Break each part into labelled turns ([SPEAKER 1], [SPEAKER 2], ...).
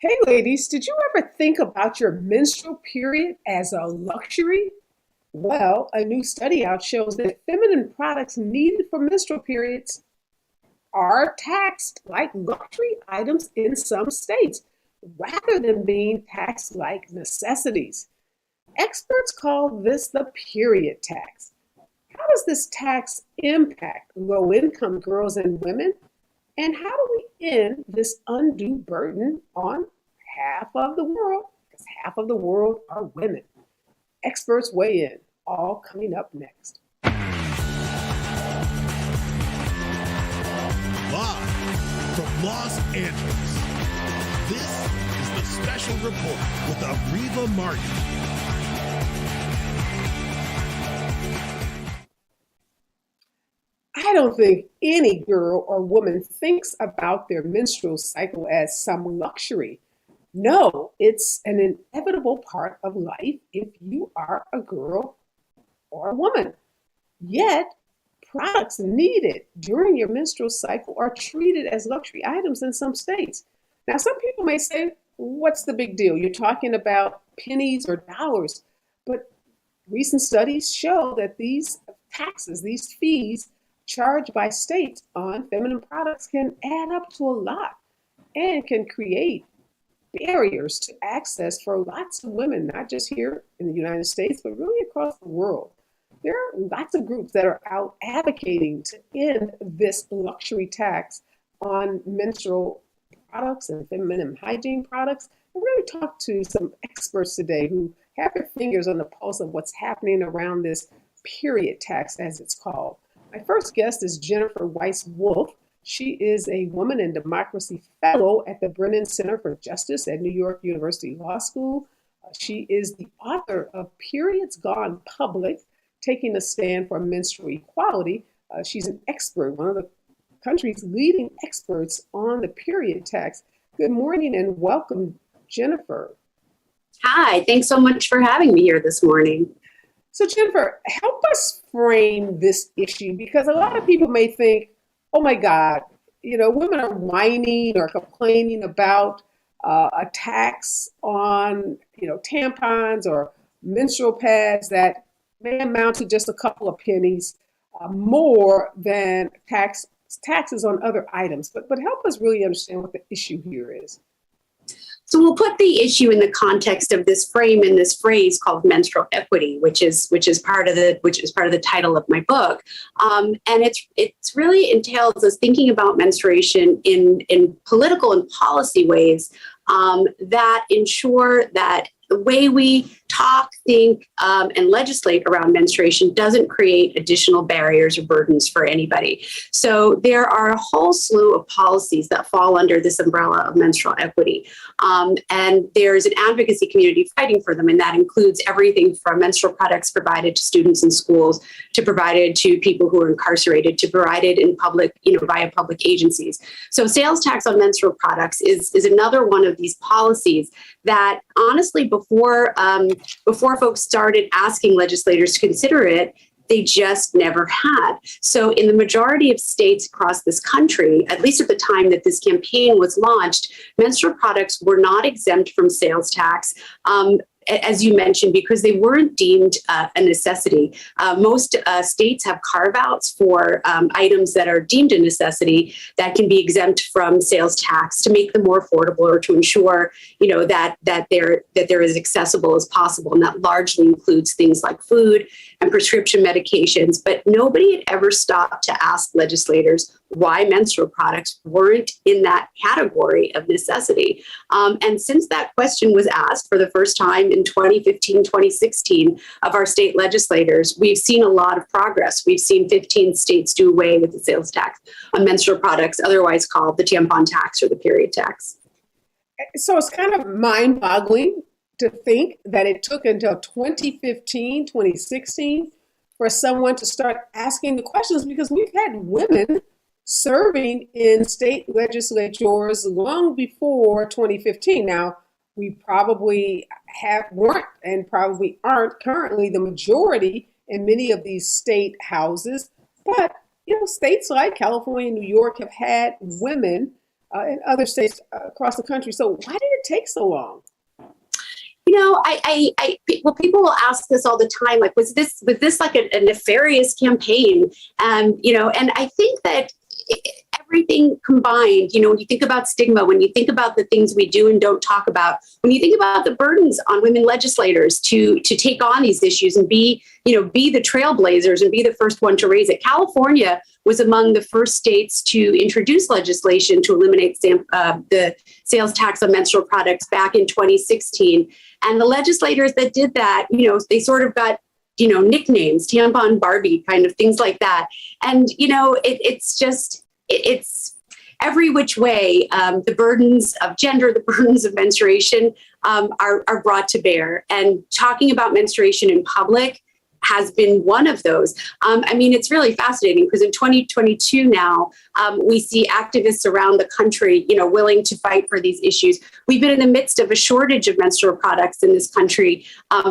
[SPEAKER 1] Hey ladies, did you ever think about your menstrual period as a luxury? Well, a new study out shows that feminine products needed for menstrual periods are taxed like luxury items in some states, rather than being taxed like necessities. Experts call this the period tax. How does this tax impact low income girls and women? And how do we end this undue burden on half of the world? Because half of the world are women. Experts weigh in, all coming up next.
[SPEAKER 2] Live from Los Angeles, this is the Special Report with Areva Martin.
[SPEAKER 1] I don't think any girl or woman thinks about their menstrual cycle as some luxury. No, it's an inevitable part of life if you are a girl or a woman. Yet, products needed during your menstrual cycle are treated as luxury items in some states. Now, some people may say, what's the big deal? You're talking about pennies or dollars. But recent studies show that these taxes, these fees charged by states on feminine products can add up to a lot and can create barriers to access for lots of women, not just here in the United States, but really across the world. There are lots of groups that are out advocating to end this luxury tax on menstrual products and feminine hygiene products. I really talked to some experts today who have their fingers on the pulse of what's happening around this period tax, as it's called. My first guest is Jennifer Weiss-Wolf. She is a Woman and Democracy Fellow at the Brennan Center for Justice at New York University Law School. She is the author of Periods Gone Public, Taking a Stand for Menstrual Equality. She's an expert, one of the country's leading experts on the period tax. Good morning and welcome, Jennifer.
[SPEAKER 3] Hi, thanks so much for having me here this morning.
[SPEAKER 1] So Jennifer, help us frame this issue because a lot of people may think, oh my God, women are whining or complaining about a tax on, tampons or menstrual pads that may amount to just a couple of pennies more than taxes on other items. But help us really understand what the issue here is.
[SPEAKER 3] So we'll put the issue in the context of this frame in this phrase called menstrual equity, which is part of the title of my book, and it's really entails us thinking about menstruation in political and policy ways that ensure that the way we talk, think, and legislate around menstruation doesn't create additional barriers or burdens for anybody. So there are a whole slew of policies that fall under this umbrella of menstrual equity. And there's an advocacy community fighting for them, and that includes everything from menstrual products provided to students in schools, to provided to people who are incarcerated, to provided in public, via public agencies. So sales tax on menstrual products is another one of these policies that honestly, before folks started asking legislators to consider it, they just never had. So in the majority of states across this country, at least at the time that this campaign was launched, menstrual products were not exempt from sales tax. As you mentioned, because they weren't deemed a necessity. Most states have carve-outs for items that are deemed a necessity that can be exempt from sales tax to make them more affordable or to ensure, that they're as accessible as possible. And that largely includes things like food and prescription medications. But nobody had ever stopped to ask legislators why menstrual products weren't in that category of necessity. And since that question was asked for the first time in 2015, 2016 of our state legislators, we've seen a lot of progress. We've seen 15 states do away with the sales tax on menstrual products, otherwise called the tampon tax or the period tax.
[SPEAKER 1] So it's kind of mind-boggling to think that it took until 2015, 2016 for someone to start asking the questions, because we've had women serving in state legislatures long before 2015. Now, we probably weren't and probably aren't currently the majority in many of these state houses, but states like California and New York have had women in other states across the country. So why did it take so long?
[SPEAKER 3] Well, people will ask this all the time, like, was this like a nefarious campaign? And I think that everything combined, when you think about stigma, when you think about the things we do and don't talk about, when you think about the burdens on women legislators to take on these issues and be the trailblazers and be the first one to raise it. California was among the first states to introduce legislation to eliminate the sales tax on menstrual products back in 2016. And the legislators that did that, they sort of got nicknames, tampon Barbie, kind of things like that. And, it's every which way. The burdens of gender, the burdens of menstruation are brought to bear. And talking about menstruation in public has been one of those. It's really fascinating because in 2022 now, we see activists around the country, willing to fight for these issues. We've been in the midst of a shortage of menstrual products in this country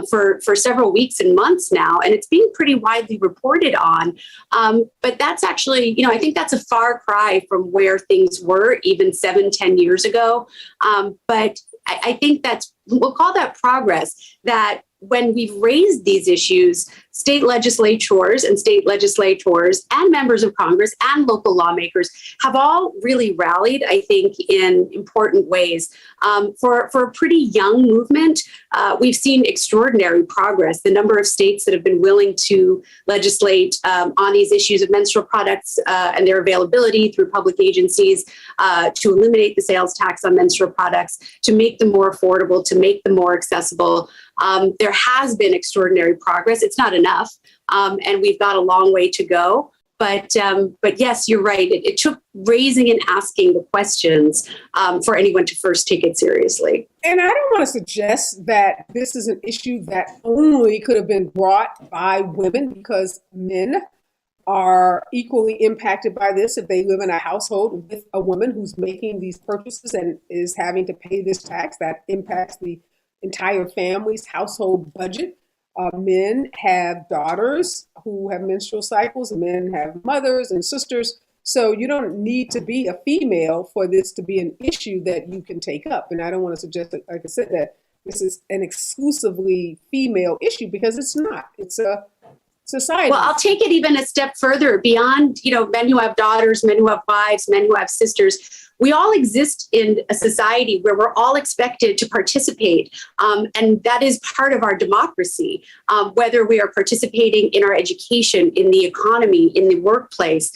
[SPEAKER 3] for several weeks and months now, and it's being pretty widely reported on. But that's actually, I think that's a far cry from where things were even 7-10 years ago. But I think we'll call that progress, that when we've raised these issues, state legislators and members of Congress and local lawmakers have all really rallied, I think, in important ways. For a pretty young movement, we've seen extraordinary progress. The number of states that have been willing to legislate on these issues of menstrual products and their availability through public agencies to eliminate the sales tax on menstrual products, to make them more affordable, to make them more accessible. There has been extraordinary progress. It's not enough, and we've got a long way to go. But yes, you're right. It took raising and asking the questions for anyone to first take it seriously.
[SPEAKER 1] And I don't want to suggest that this is an issue that only could have been brought by women, because men are equally impacted by this if they live in a household with a woman who's making these purchases and is having to pay this tax that impacts the entire family's household budget. Men have daughters who have menstrual cycles. Men have mothers and sisters. So you don't need to be a female for this to be an issue that you can take up. And I don't want to suggest that, like I said, that this is an exclusively female issue, because it's not. It's a society.
[SPEAKER 3] Well, I'll take it even a step further beyond, men who have daughters, men who have wives, men who have sisters. We all exist in a society where we're all expected to participate. And that is part of our democracy, whether we are participating in our education, in the economy, in the workplace.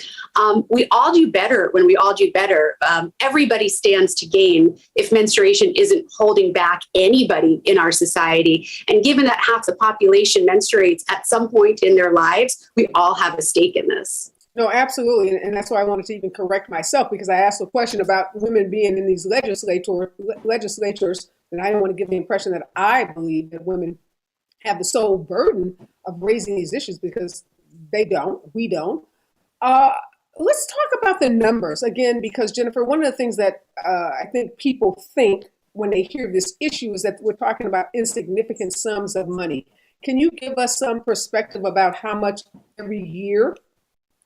[SPEAKER 3] We all do better when we all do better. Everybody stands to gain if menstruation isn't holding back anybody in our society. And given that half the population menstruates at some point in their lives, we all have a stake in this.
[SPEAKER 1] No, absolutely. And that's why I wanted to even correct myself, because I asked a question about women being in these legislatures, and I didn't want to give the impression that I believe that women have the sole burden of raising these issues, because they don't. We don't. Let's talk about the numbers again, because Jennifer, one of the things that I think people think when they hear this issue is that we're talking about insignificant sums of money. Can you give us some perspective about how much every year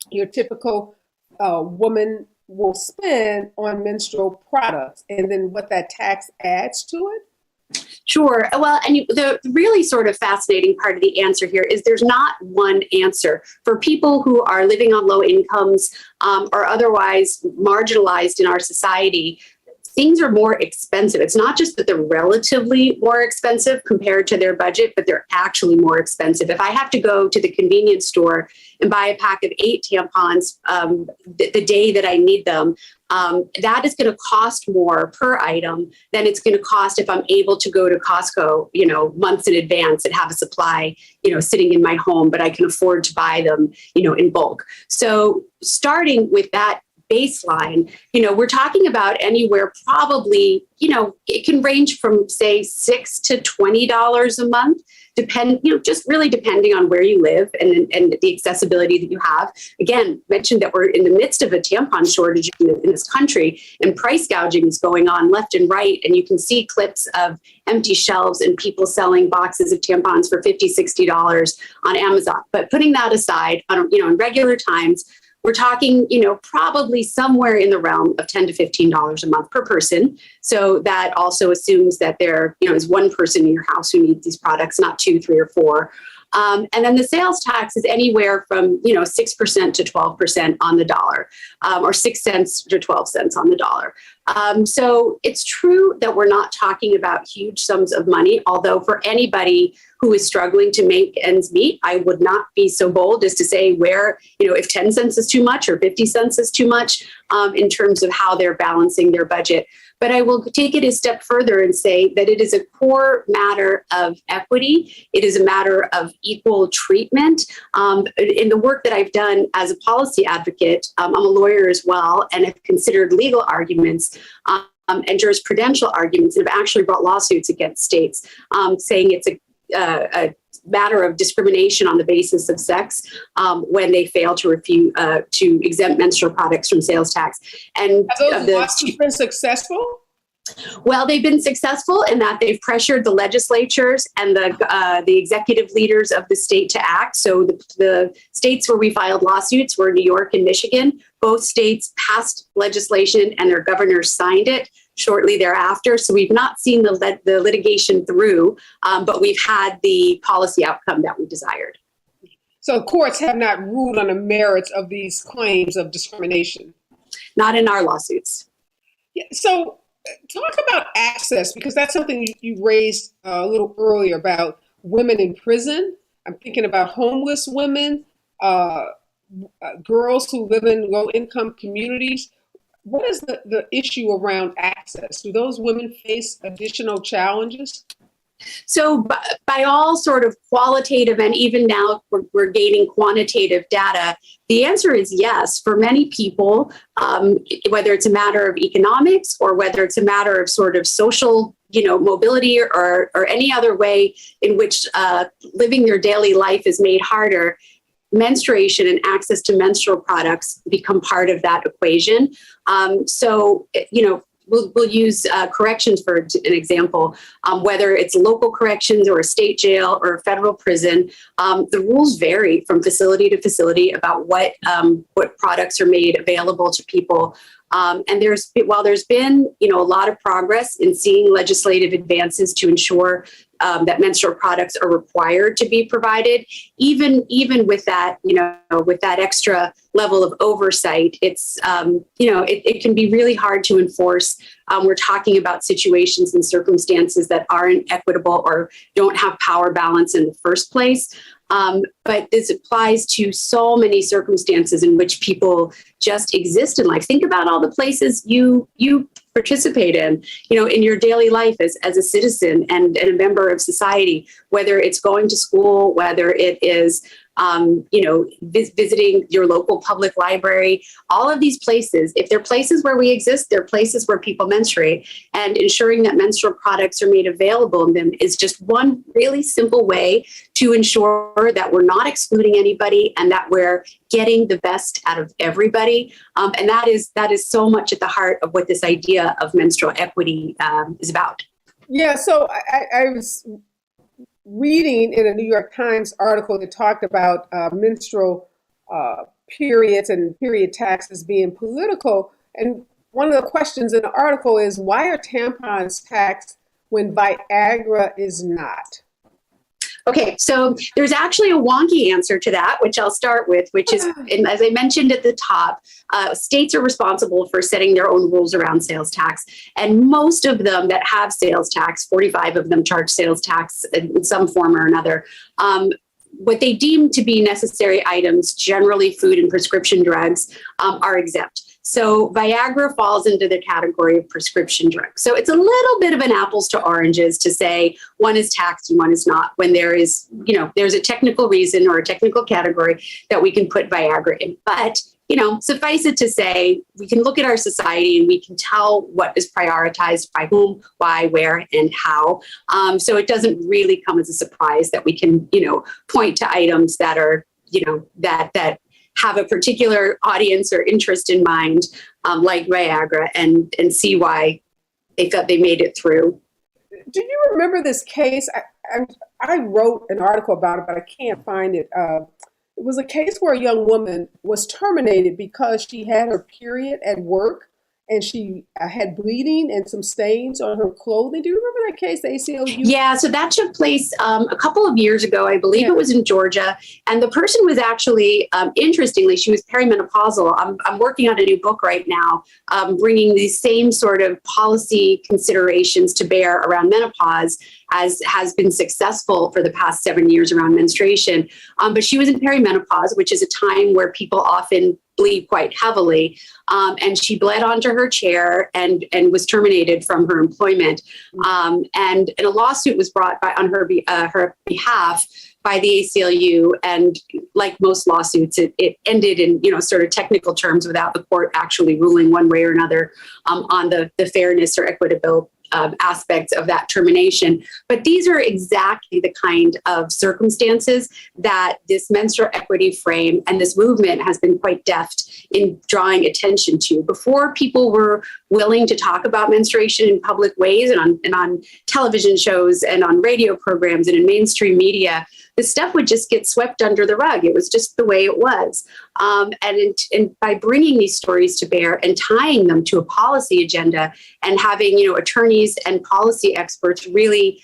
[SPEAKER 1] your typical woman will spend on menstrual products, and then what that tax adds to it?
[SPEAKER 3] Sure. Well, and the really sort of fascinating part of the answer here is there's not one answer. For people who are living on low incomes or otherwise marginalized in our society, things are more expensive. It's not just that they're relatively more expensive compared to their budget, but they're actually more expensive. If I have to go to the convenience store and buy a pack of 8 tampons the day that I need them, that is going to cost more per item than it's going to cost if I'm able to go to Costco, months in advance and have a supply, sitting in my home, but I can afford to buy them, in bulk. So starting with that baseline, we're talking about anywhere probably, it can range from say $6 to $20 a month, just really depending on where you live and the accessibility that you have. Again, mentioned that we're in the midst of a tampon shortage in this country, and price gouging is going on left and right. And you can see clips of empty shelves and people selling boxes of tampons for $50, $60 on Amazon. But putting that aside, in regular times, we're talking, probably somewhere in the realm of $10 to $15 a month per person. So that also assumes that there, is one person in your house who needs these products, not two, three, or four. And then the sales tax is anywhere from 6% to 12% on the dollar, or 6 cents to 12 cents on the dollar. So it's true that we're not talking about huge sums of money, although for anybody who is struggling to make ends meet, I would not be so bold as to say where, if 10 cents is too much or 50 cents is too much in terms of how they're balancing their budget. But I will take it a step further and say that it is a core matter of equity. It is a matter of equal treatment. In the work that I've done as a policy advocate, I'm a lawyer as well, and have considered legal arguments and jurisprudential arguments, and have actually brought lawsuits against states saying it's a matter of discrimination on the basis of sex when they fail to refuse to exempt menstrual products from sales tax. And
[SPEAKER 1] have those lawsuits been successful?
[SPEAKER 3] Well, they've been successful in that they've pressured the legislatures and the executive leaders of the state to act. So the states where we filed lawsuits were New York and Michigan. Both states passed legislation and their governors signed it shortly thereafter. So we've not seen the litigation through, but we've had the policy outcome that we desired.
[SPEAKER 1] So courts have not ruled on the merits of these claims of discrimination?
[SPEAKER 3] Not in our lawsuits.
[SPEAKER 1] Yeah, so talk about access, because that's something you raised a little earlier about women in prison. I'm thinking about homeless women, girls who live in low-income communities. What is the issue around access? Do those women face additional challenges?
[SPEAKER 3] So by all sort of qualitative, and even now we're gaining quantitative data, the answer is yes. For many people, whether it's a matter of economics or whether it's a matter of sort of social, mobility or any other way in which living their daily life is made harder, menstruation and access to menstrual products become part of that equation. We'll use corrections for an example, whether it's local corrections or a state jail or a federal prison. The rules vary from facility to facility about what products are made available to people. And while there's been, a lot of progress in seeing legislative advances to ensure that menstrual products are required to be provided, even with that, with that extra level of oversight, it's, it can be really hard to enforce. We're talking about situations and circumstances that aren't equitable or don't have power balance in the first place. But this applies to so many circumstances in which people just exist in life. Think about all the places you participate in your daily life as a citizen and a member of society, whether it's going to school, whether it is, visiting your local public library, all of these places. If they're places where we exist, they're places where people menstruate, and ensuring that menstrual products are made available in them is just one really simple way to ensure that we're not excluding anybody and that we're getting the best out of everybody. And that is so much at the heart of what this idea of menstrual equity is about.
[SPEAKER 1] Yeah, so I was reading in a New York Times article that talked about menstrual periods and period taxes being political. And one of the questions in the article is, why are tampons taxed when Viagra is not?
[SPEAKER 3] Okay, so there's actually a wonky answer to that, which I'll start with, which is, and as I mentioned at the top, states are responsible for setting their own rules around sales tax. And most of them that have sales tax, 45 of them charge sales tax in some form or another. What they deem to be necessary items, generally food and prescription drugs, are exempt. So Viagra falls into the category of prescription drugs. So it's a little bit of an apples to oranges to say one is taxed and one is not, when there is, there's a technical reason or a technical category that we can put Viagra in. But, suffice it to say, we can look at our society and we can tell what is prioritized by whom, why, where, and how. So it doesn't really come as a surprise that we can, point to items that are, that have a particular audience or interest in mind, like Viagra, and see why they thought they made it through.
[SPEAKER 1] Do you remember this case? I wrote an article about it, but I can't find it. It It was a case where a young woman was terminated because she had her period at work and she had bleeding and some stains on her clothing. Do you remember that case, the ACLU?
[SPEAKER 3] Yeah, so that took place a couple of years ago. I believe
[SPEAKER 1] Yeah.
[SPEAKER 3] it was in Georgia. And the person was actually, interestingly, she was perimenopausal. I'm working on a new book right now, bringing these same sort of policy considerations to bear around menopause, as has been successful for the past 7 years around menstruation. But she was in perimenopause, which is a time where people often bleed quite heavily. And she bled onto her chair and was terminated from her employment. And a lawsuit was brought on her behalf by the ACLU. And like most lawsuits, it ended in, sort of technical terms without the court actually ruling one way or another on the fairness or equitable aspects of that termination. But these are exactly the kind of circumstances that this menstrual equity frame and this movement has been quite deft in drawing attention to. Before people were willing to talk about menstruation in public ways and on television shows and on radio programs and in mainstream media, this stuff would just get swept under the rug. It was just the way it was. And by bringing these stories to bear and tying them to a policy agenda and having, attorneys and policy experts really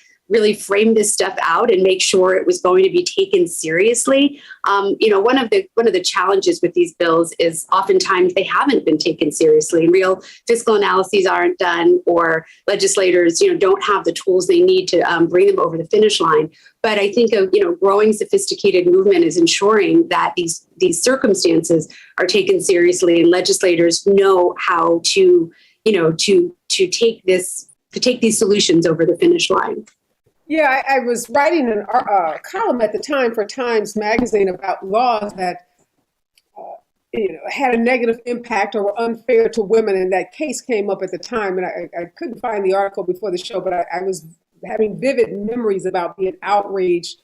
[SPEAKER 3] frame this stuff out and make sure it was going to be taken seriously. One of the challenges with these bills is oftentimes they haven't been taken seriously. Real fiscal analyses aren't done, or legislators, don't have the tools they need to bring them over the finish line. But I think a growing sophisticated movement is ensuring that these circumstances are taken seriously, and legislators know how to take these solutions over the finish line.
[SPEAKER 1] Yeah, I was writing a column at the time for Times Magazine about laws that had a negative impact or were unfair to women, and that case came up at the time. And I couldn't find the article before the show, but I was having vivid memories about being outraged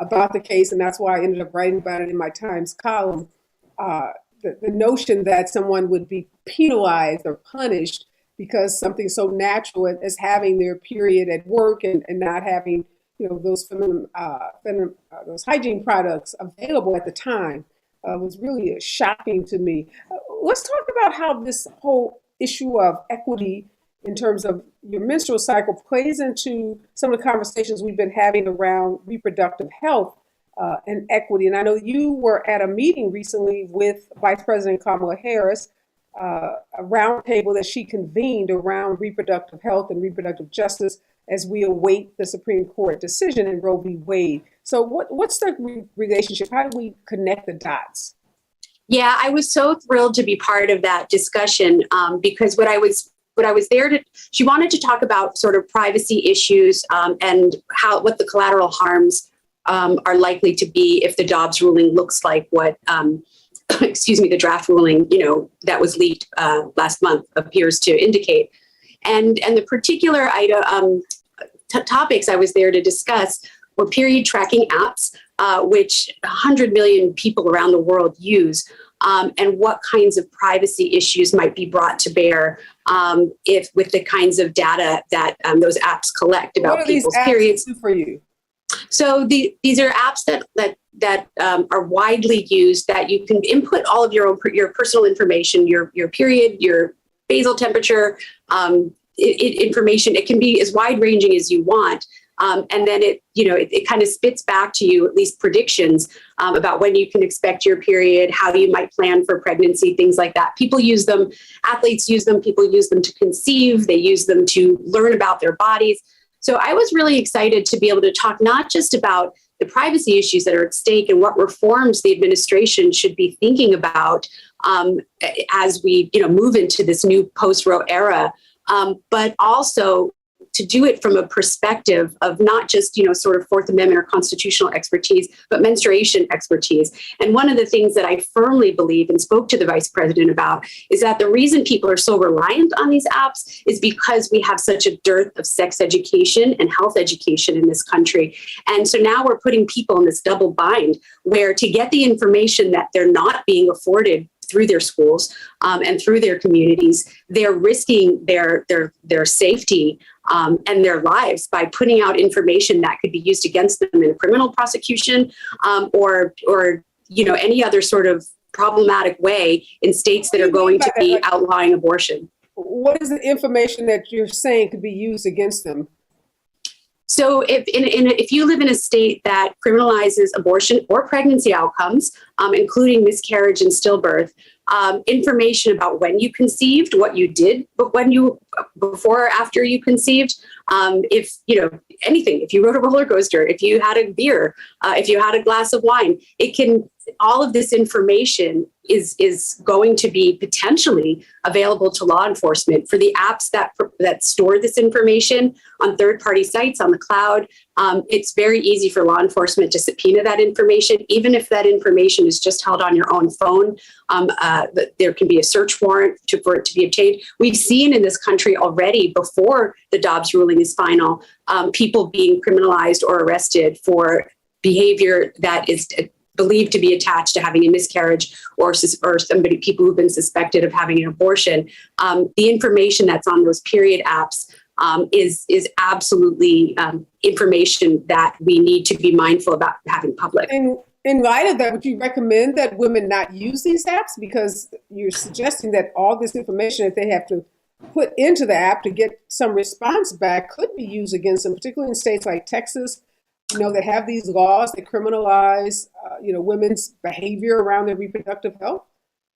[SPEAKER 1] about the case, and that's why I ended up writing about it in my Times column. The notion that someone would be penalized or punished because something so natural as having their period at work and not having, those those hygiene products available at the time was really shocking to me. Let's talk about how this whole issue of equity in terms of your menstrual cycle plays into some of the conversations we've been having around reproductive health and equity. And I know you were at a meeting recently with Vice President Kamala Harris, a roundtable that she convened around reproductive health and reproductive justice as we await the Supreme Court decision in Roe v. Wade. So what's the relationship? How do we connect the dots?
[SPEAKER 3] Yeah, I was so thrilled to be part of that discussion because what I was there to, she wanted to talk about sort of privacy issues and what the collateral harms are likely to be if the Dobbs ruling looks like what the draft ruling, that was leaked last month appears to indicate. And the particular topics I was there to discuss were period tracking apps, which 100 million people around the world use, and what kinds of privacy issues might be brought to bear if with the kinds of data that those apps collect about people's periods.
[SPEAKER 1] For you?
[SPEAKER 3] So these are apps that are widely used, that you can input all of your personal information, your period, your basal temperature, information. It can be as wide ranging as you want. And then it kind of spits back to you at least predictions about when you can expect your period, how you might plan for pregnancy, things like that. People use them, athletes use them, people use them to conceive, they use them to learn about their bodies. So I was really excited to be able to talk not just about the privacy issues that are at stake and what reforms the administration should be thinking about as we move into this new post-Roe era, but also to do it from a perspective of not just, sort of Fourth Amendment or constitutional expertise, but menstruation expertise. And one of the things that I firmly believe and spoke to the vice president about is that the reason people are so reliant on these apps is because we have such a dearth of sex education and health education in this country. And so now we're putting people in this double bind where to get the information that they're not being afforded through their schools and through their communities, they're risking their safety and their lives by putting out information that could be used against them in a criminal prosecution or any other sort of problematic way in states that are going to be outlawing abortion.
[SPEAKER 1] What is the information that you're saying could be used against them?
[SPEAKER 3] So if you live in a state that criminalizes abortion or pregnancy outcomes, including miscarriage and stillbirth, information about when you conceived, what you did, but before or after you conceived, anything, if you rode a roller coaster, if you had a beer, if you had a glass of wine, all of this information is going to be potentially available to law enforcement for the apps that store this information on third-party sites on the cloud. It's very easy for law enforcement to subpoena that information, even if that information is just held on your own phone. There can be a search warrant for it to be obtained. We've seen in this country already, before the Dobbs ruling is final, people being criminalized or arrested for behavior that is believed to be attached to having a miscarriage or people who've been suspected of having an abortion. The information that's on those period apps is absolutely information that we need to be mindful about having public.
[SPEAKER 1] And in light of that, would you recommend that women not use these apps? Because you're suggesting that all this information that they have to put into the app to get some response back could be used against them, particularly in states like Texas, that have these laws that criminalize, women's behavior around their reproductive health.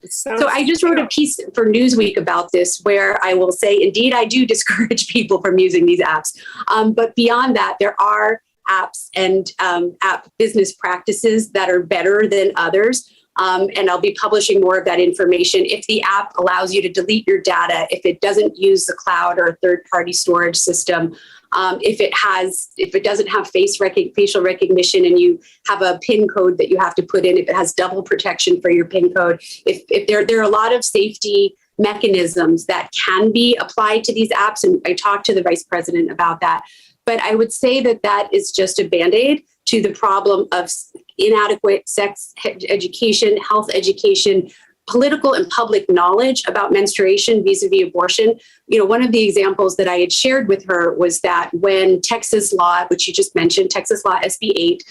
[SPEAKER 3] So I just wrote a piece for Newsweek about this, where I will say, indeed, I do discourage people from using these apps. But beyond that, there are apps and app business practices that are better than others. And I'll be publishing more of that information. If the app allows you to delete your data, if it doesn't use the cloud or a third-party storage system, if it doesn't have facial recognition and you have a PIN code that you have to put in, if it has double protection for your PIN code, if there are a lot of safety mechanisms that can be applied to these apps, and I talked to the vice president about that. But I would say that is just a Band-Aid to the problem of inadequate sex education, health education, political and public knowledge about menstruation vis-a-vis abortion. One of the examples that I had shared with her was that when Texas law, which you just mentioned, Texas law SB 8,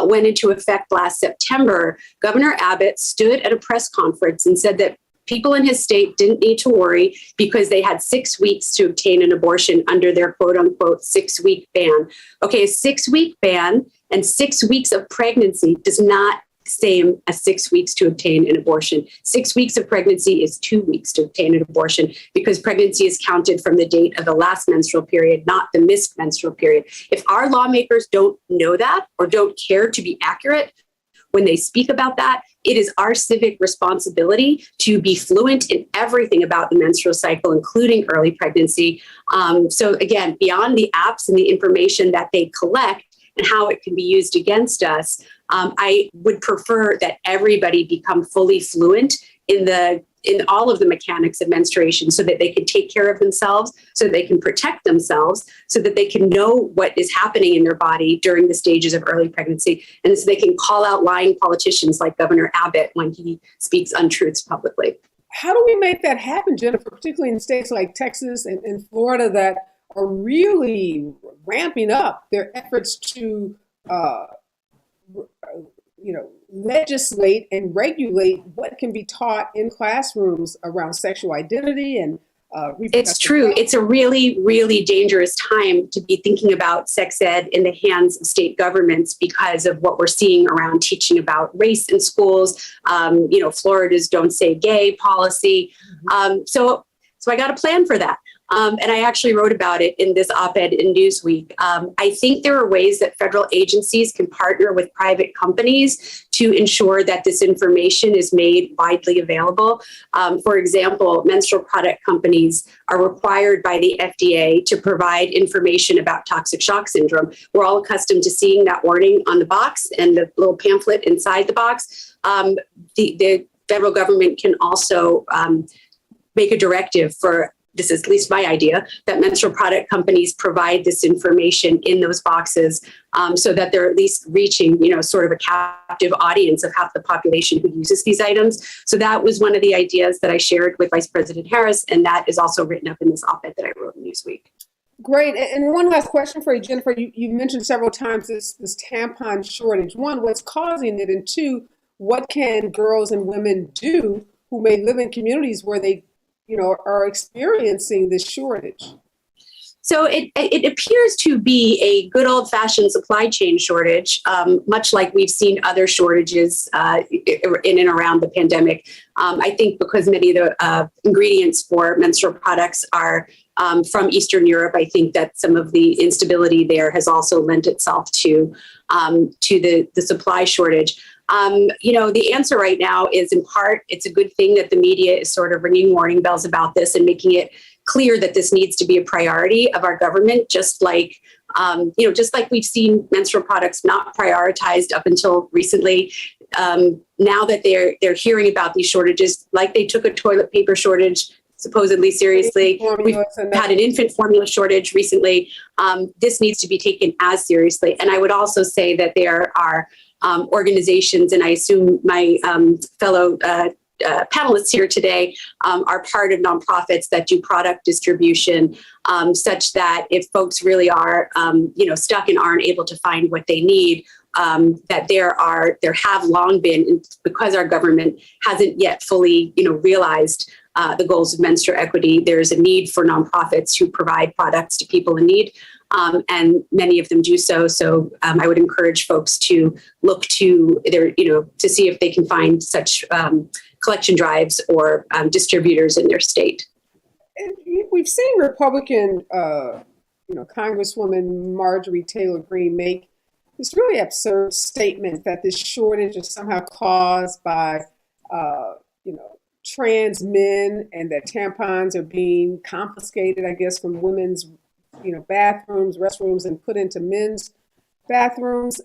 [SPEAKER 3] went into effect last September, Governor Abbott stood at a press conference and said that people in his state didn't need to worry because they had 6 weeks to obtain an abortion under their quote unquote 6-week ban. Okay, a 6-week ban and 6 weeks of pregnancy does not same as 6 weeks to obtain an abortion. 6 weeks of pregnancy is 2 weeks to obtain an abortion because pregnancy is counted from the date of the last menstrual period, not the missed menstrual period. If our lawmakers don't know that or don't care to be accurate when they speak about that, it is our civic responsibility to be fluent in everything about the menstrual cycle, including early pregnancy. So again, beyond the apps and the information that they collect and how it can be used against us, I would prefer that everybody become fully fluent in all of the mechanics of menstruation so that they can take care of themselves, so that they can protect themselves, so that they can know what is happening in their body during the stages of early pregnancy, and so they can call out lying politicians like Governor Abbott when he speaks untruths publicly.
[SPEAKER 1] How do we make that happen, Jennifer, particularly in states like Texas and Florida that are really ramping up their efforts to legislate and regulate what can be taught in classrooms around sexual identity and
[SPEAKER 3] It's true. It's a really, really dangerous time to be thinking about sex ed in the hands of state governments because of what we're seeing around teaching about race in schools. Florida's Don't Say Gay policy. So I got a plan for that. And I actually wrote about it in this op-ed in Newsweek. I think there are ways that federal agencies can partner with private companies to ensure that this information is made widely available. For example, menstrual product companies are required by the FDA to provide information about toxic shock syndrome. We're all accustomed to seeing that warning on the box and the little pamphlet inside the box. The federal government can also make a directive for, this is at least my idea, that menstrual product companies provide this information in those boxes so that they're at least reaching, sort of a captive audience of half the population who uses these items. So that was one of the ideas that I shared with Vice President Harris, and that is also written up in this op-ed that I wrote in Newsweek.
[SPEAKER 1] Great. And one last question for you, Jennifer. You mentioned several times this tampon shortage. One, what's causing it? And two, what can girls and women do who may live in communities where they, are experiencing this shortage?
[SPEAKER 3] So it appears to be a good old-fashioned supply chain shortage, much like we've seen other shortages in and around the pandemic. I think because many of the ingredients for menstrual products are from Eastern Europe, I think that some of the instability there has also lent itself to the supply shortage. The answer right now is, in part, it's a good thing that the media is sort of ringing warning bells about this and making it clear that this needs to be a priority of our government, just like we've seen menstrual products not prioritized up until recently. Now that they're hearing about these shortages, like they took a toilet paper shortage supposedly seriously. We've had an infant formula shortage recently. This needs to be taken as seriously. And I would also say that there are organizations, and I assume my fellow panelists here today are part of nonprofits that do product distribution, such that if folks really are, stuck and aren't able to find what they need, that there have long been, because our government hasn't yet fully, realized the goals of menstrual equity. There's a need for nonprofits who provide products to people in need. And many of them do so. So I would encourage folks to look to to see if they can find such collection drives or distributors in their state.
[SPEAKER 1] And we've seen Republican, Congresswoman Marjorie Taylor Greene make this really absurd statement that this shortage is somehow caused by, trans men, and that tampons are being confiscated, I guess, from women's bathrooms, restrooms, and put into men's bathrooms.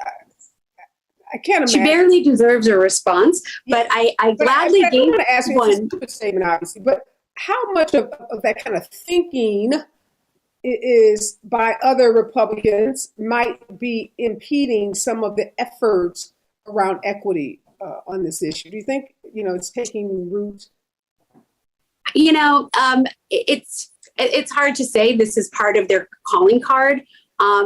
[SPEAKER 1] I can't imagine.
[SPEAKER 3] She barely deserves a response, but I gladly gave
[SPEAKER 1] want to ask you,
[SPEAKER 3] one.
[SPEAKER 1] It's a stupid statement, obviously, but how much of that kind of thinking is by other Republicans might be impeding some of the efforts around equity on this issue? Do you think, it's taking root?
[SPEAKER 3] It's hard to say. This is part of their calling card.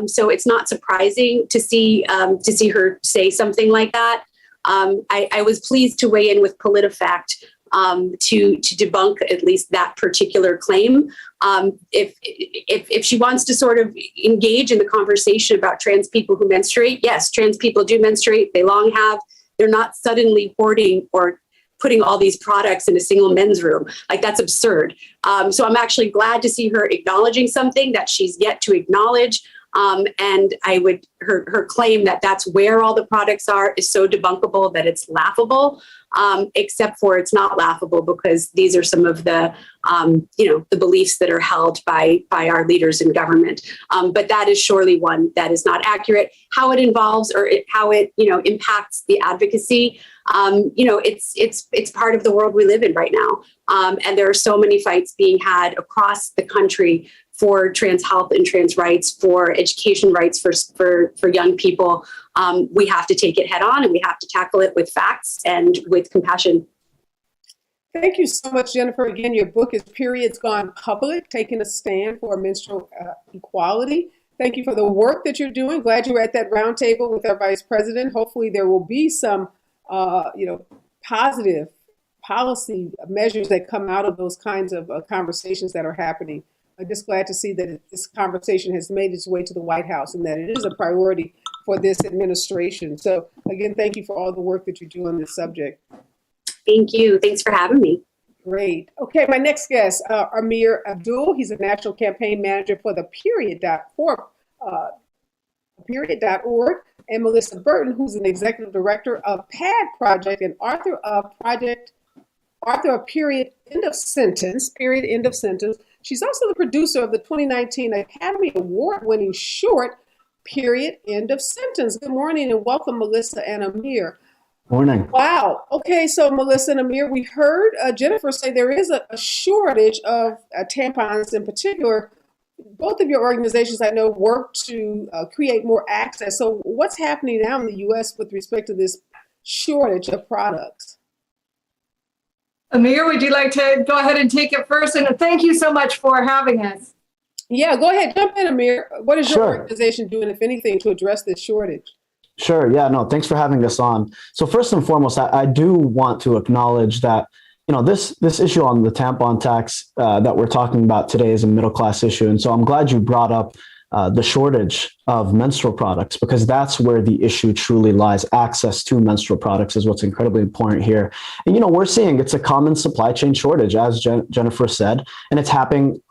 [SPEAKER 3] So it's not surprising to see her say something like that. I was pleased to weigh in with PolitiFact to debunk at least that particular claim. If she wants to sort of engage in the conversation about trans people who menstruate, yes, trans people do menstruate. They long have. They're not suddenly hoarding or putting all these products in a single men's room. Like, that's absurd. So I'm actually glad to see her acknowledging something that she's yet to acknowledge. And her claim that that's where all the products are is so debunkable that it's laughable, except for it's not laughable because these are some of the beliefs that are held by our leaders in government. But that is surely one that is not accurate. How it involves or how it impacts the advocacy, it's part of the world we live in right now. And there are so many fights being had across the country for trans health and trans rights, for education rights for young people. We have to take it head on, and we have to tackle it with facts and with compassion.
[SPEAKER 1] Thank you so much, Jennifer. Again, your book is Periods Gone Public, Taking a Stand for Menstrual Equality. Thank you for the work that you're doing. Glad you were at that roundtable with our Vice President. Hopefully there will be some, positive policy measures that come out of those kinds of conversations that are happening. I'm just glad to see that this conversation has made its way to the White House and that it is a priority for this administration. So again, thank you for all the work that you do on this subject.
[SPEAKER 3] Thank you. Thanks for having me.
[SPEAKER 1] Great. Okay, my next guest, Amir Abdul. He's a national campaign manager for the Period.org, and Melissa Burton, who's an executive director of PAD Project and author of Period, End of Sentence. She's also the producer of the 2019 Academy Award-winning short, Period, End of Sentence. Good morning and welcome, Melissa and Amir.
[SPEAKER 4] Morning.
[SPEAKER 1] Wow. Okay, so Melissa and Amir, we heard Jennifer say there is a shortage of tampons in particular. Both of your organizations, I know, work to create more access. So what's happening now in the U.S. with respect to this shortage of products?
[SPEAKER 5] Amir, would you like to go ahead and take it first? And thank you so much for having us.
[SPEAKER 1] Yeah, go ahead. Jump in, Amir. What is your
[SPEAKER 4] Sure.
[SPEAKER 1] organization doing, if anything, to address this shortage?
[SPEAKER 4] Sure. Yeah, no, thanks for having us on. So first and foremost, I do want to acknowledge that, this issue on the tampon tax that we're talking about today is a middle class issue. And so I'm glad you brought up the shortage of menstrual products, because that's where the issue truly lies. Access to menstrual products is what's incredibly important here. And, we're seeing it's a common supply chain shortage, as Jennifer said, and it's happening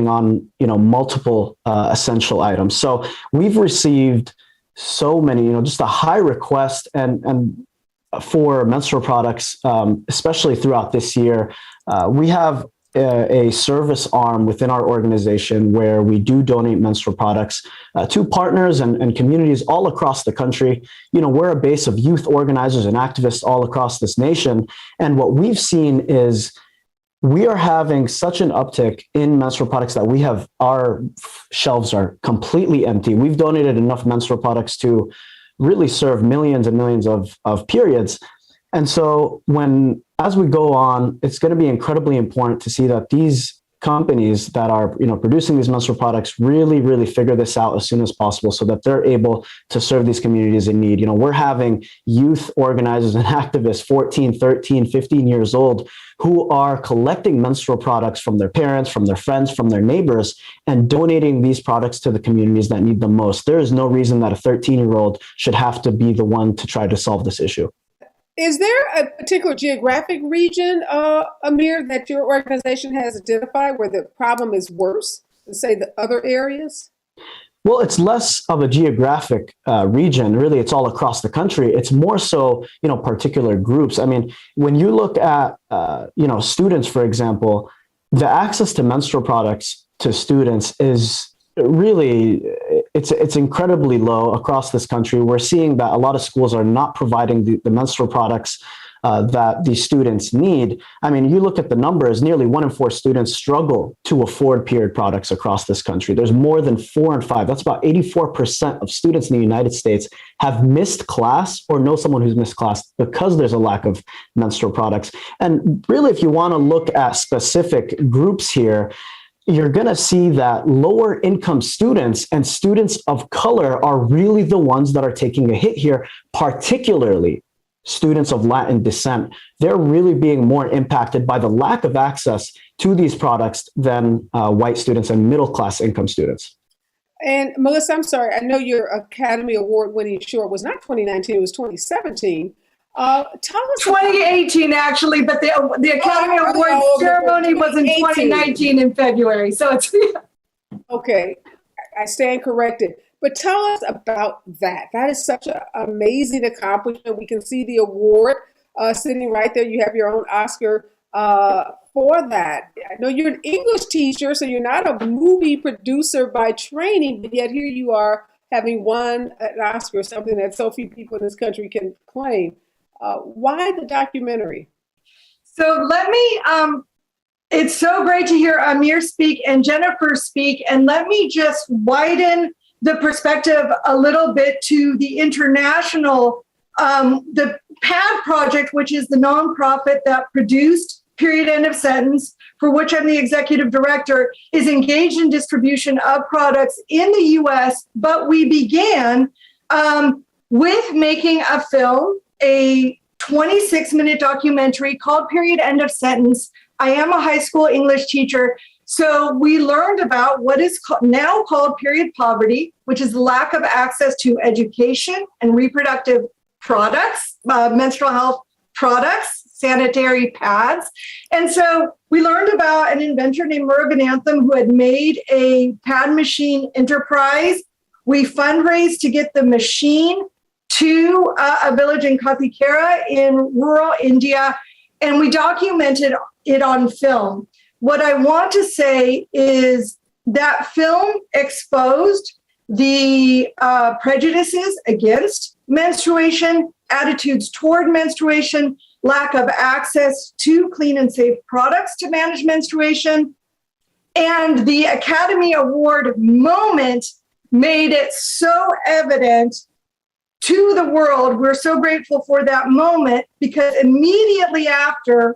[SPEAKER 4] on, multiple essential items. So we've received so many, just a high request and for menstrual products, especially throughout this year. We have a service arm within our organization where we do donate menstrual products to partners and communities all across the country. We're a base of youth organizers and activists all across this nation. And what we've seen is we are having such an uptick in menstrual products that our shelves are completely empty. We've donated enough menstrual products to really serve millions and millions of periods. And so as we go on, it's going to be incredibly important to see that these companies that are producing these menstrual products really, really figure this out as soon as possible so that they're able to serve these communities in need. We're having youth organizers and activists, 14, 13, 15 years old, who are collecting menstrual products from their parents, from their friends, from their neighbors, and donating these products to the communities that need them most. There is no reason that a 13-year-old should have to be the one to try to solve this issue.
[SPEAKER 1] Is there a particular geographic region, Amir, that your organization has identified where the problem is worse than, say, the other areas?
[SPEAKER 4] Well, it's less of a geographic region. Really, it's all across the country. It's more so, particular groups. I mean, when you look at, students, for example, the access to menstrual products to students is really, it's incredibly low across this country. We're seeing that a lot of schools are not providing the menstrual products that the students need. I mean, you look at the numbers, nearly 1 in 4 students struggle to afford period products across this country. There's more than 4 in 5. That's about 84% of students in the United States have missed class or know someone who's missed class because there's a lack of menstrual products. And really, if you want to look at specific groups here, you're going to see that lower income students and students of color are really the ones that are taking a hit here, particularly students of Latin descent. They're really being more impacted by the lack of access to these products than white students and middle class income students.
[SPEAKER 1] And Melissa, I'm sorry, I know your Academy Award winning short was not 2019, it was 2017. Tell us
[SPEAKER 5] 2018, actually, but the Academy Awards ceremony was in 2019 in February. So it's
[SPEAKER 1] okay. I stand corrected. But tell us about that. That is such an amazing accomplishment. We can see the award sitting right there. You have your own Oscar for that. I know you're an English teacher, so you're not a movie producer by training, but yet here you are having won an Oscar, something that so few people in this country can claim. Why the documentary?
[SPEAKER 5] So let me, it's so great to hear Amir speak and Jennifer speak. And let me just widen the perspective a little bit to the international, the PAD project, which is the nonprofit that produced Period End of Sentence, for which I'm the executive director, is engaged in distribution of products in the US. But we began with making a film, a 26-minute documentary called Period End of Sentence. I am a high school English teacher. So we learned about what is now called period poverty, which is the lack of access to education and reproductive products, menstrual health products, sanitary pads. And so we learned about an inventor named Muruganantham who had made a pad machine enterprise. We fundraised to get the machine to a village in Kathikera in rural India, and we documented it on film. What I want to say is that film exposed the prejudices against menstruation, attitudes toward menstruation, lack of access to clean and safe products to manage menstruation. And the Academy Award moment made it so evident to the world. We're so grateful for that moment because immediately after,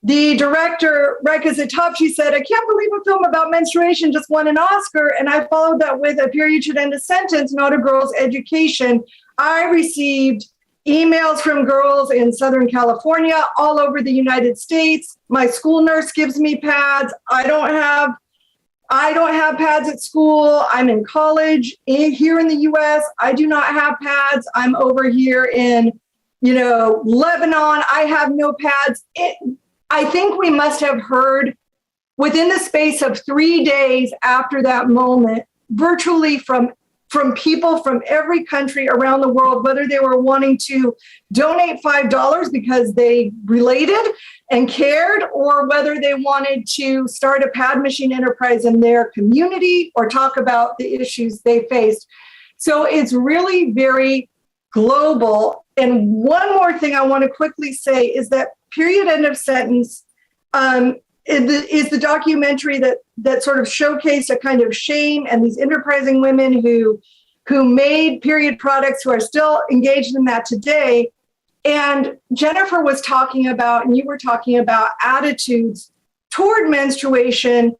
[SPEAKER 5] the director, Reka Zatopsy, said, I can't believe a film about menstruation just won an Oscar. And I followed that with A Period Should End a Sentence, Not a Girl's Education. I received emails from girls in Southern California, all over the United States. My school nurse gives me pads. I don't have pads at school. I'm in college here in the US. I do not have pads. I'm over here in, Lebanon. I have no pads. I think we must have heard within the space of 3 days after that moment, virtually from people from every country around the world, whether they were wanting to donate $5 because they related and cared, or whether they wanted to start a pad machine enterprise in their community or talk about the issues they faced. So it's really very global. And one more thing I want to quickly say is that Period End of Sentence is the documentary that sort of showcased a kind of shame and these enterprising women who made period products, who are still engaged in that today. And Jennifer was talking about, and you were talking about, attitudes toward menstruation.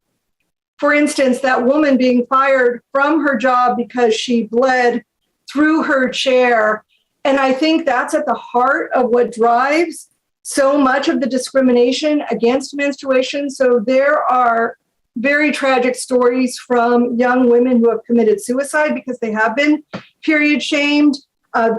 [SPEAKER 5] For instance, that woman being fired from her job because she bled through her chair. And I think that's at the heart of what drives so much of the discrimination against menstruation. So there are very tragic stories from young women who have committed suicide because they have been period shamed.